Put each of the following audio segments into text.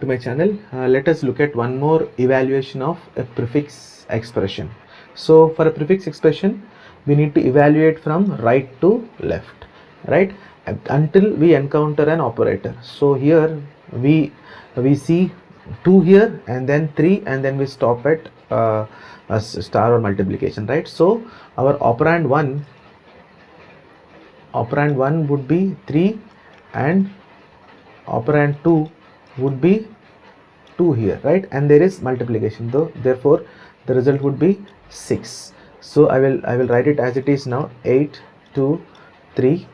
To my channel. Let us look at one more evaluation of a prefix expression. So for a prefix expression, we need to evaluate from right to left, right, until we encounter an operator. So here we see 2 here and then 3 and then we stop at a star or multiplication, right? So our operand 1 would be 3 and operand 2 would be 2 here, right? And there is multiplication, though, therefore the result would be 6. So I will write it as it is now: 8 2 3,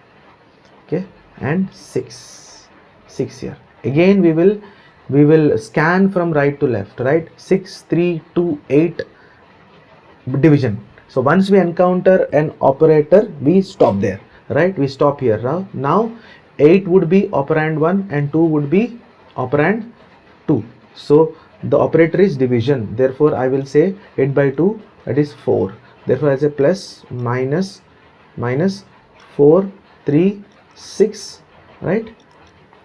okay, and 6 here. Again we will scan from right to left, right? 6 3 2 8 division. So once we encounter an operator, we stop there, right? We stop here. Now 8 would be operand 1 and 2 would be operand 2. So the operator is division, therefore I will say 8 by 2, that is 4. Therefore I say plus minus 4 3 6, right?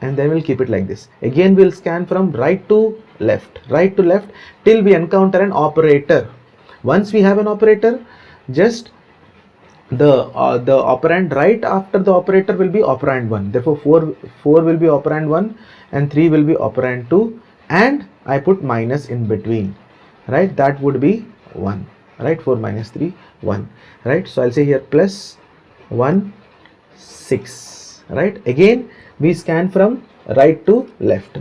And then we'll keep it like this. Again we'll scan from right to left till we encounter an operator. Once we have an operator, just the operand right after the operator will be operand 1. Therefore 4 will be operand 1 and 3 will be operand 2, and I put minus in between, right? That would be 1, right? 4 minus 3 1, right? So I'll say here plus 1 6, right? Again we scan from right to left.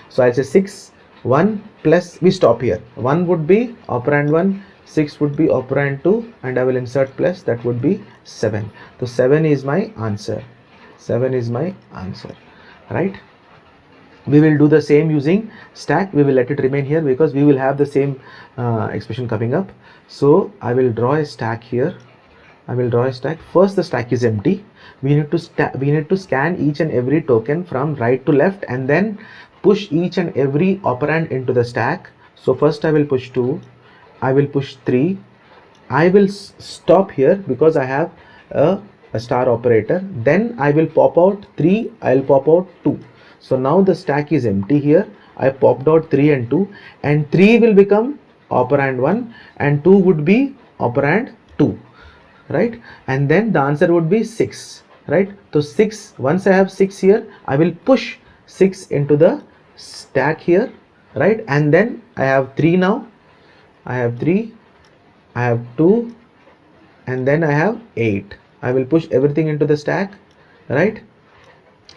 So I'll say 6 1 plus, we stop here. 1 would be operand 1, 6 would be operand 2, and I will insert plus, that would be 7. So 7 is my answer. Right? We will do the same using stack. We will let it remain here because we will have the same expression coming up. So I will draw a stack here. First, the stack is empty. We need to scan each and every token from right to left and then push each and every operand into the stack. So first I will push 2, I will push 3, I will stop here because I have a star operator. Then I will pop out 3, I will pop out 2. So now the stack is empty here. I popped out 3 and 2, and 3 will become operand 1 and 2 would be operand 2, right? And then the answer would be 6, right? So 6, once I have 6 here, I will push 6 into the stack here, right? And then I have 3 now. I have 3, I have 2, and then I have 8. I will push everything into the stack, right?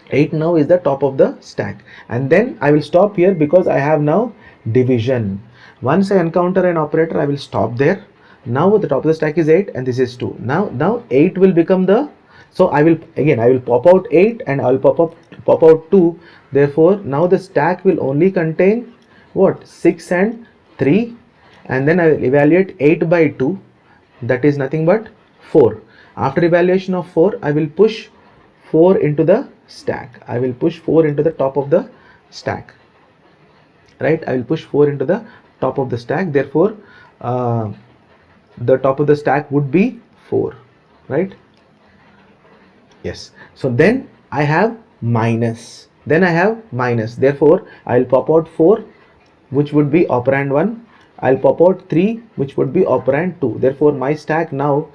8 now is the top of the stack, and then I will stop here because I have now division. Once I encounter an operator, I will stop there. Now the top of the stack is 8 and this is 2. Now 8 will become the, so I will pop out 8 and I will pop out 2. Therefore now the stack will only contain what? 6 and 3, and then I will evaluate 8 by 2, that is nothing but 4. After evaluation of 4, I will push 4 into the stack. I will push 4 into the top of the stack, right? I will push 4 into the top of the stack. Therefore the top of the stack would be 4, right? Yes. So then I have minus, therefore I will pop out 4, which would be operand 1. I'll pop out 3, which would be operand 2. Therefore my stack now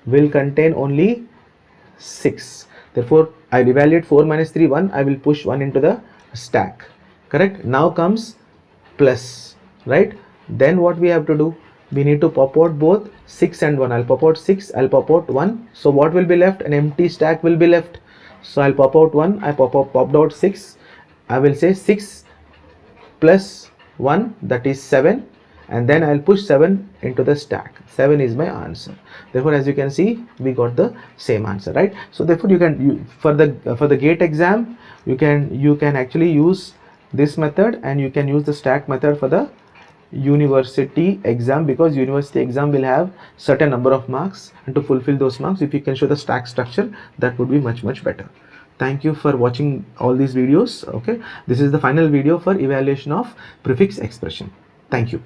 will contain only 6. Therefore I'll evaluate 4 minus 3 1. I will push 1 into the stack, correct? Now comes plus, right? Then what we have to do, we need to pop out both 6 and 1. I'll pop out 6, I'll pop out 1. So what will be left? An empty stack will be left. So I'll pop out 1, I popped out 6. I will say 6 plus 1, that is 7, and then I'll push 7 into the stack. 7 is my answer. Therefore as you can see, we got the same answer, right? So therefore for the GATE exam, you can actually use this method, and you can use the stack method for the university exam, because university exam will have certain number of marks, and to fulfill those marks, if you can show the stack structure, that would be much better. Thank you for watching all these videos. Okay, this is the final video for evaluation of prefix expression. Thank you.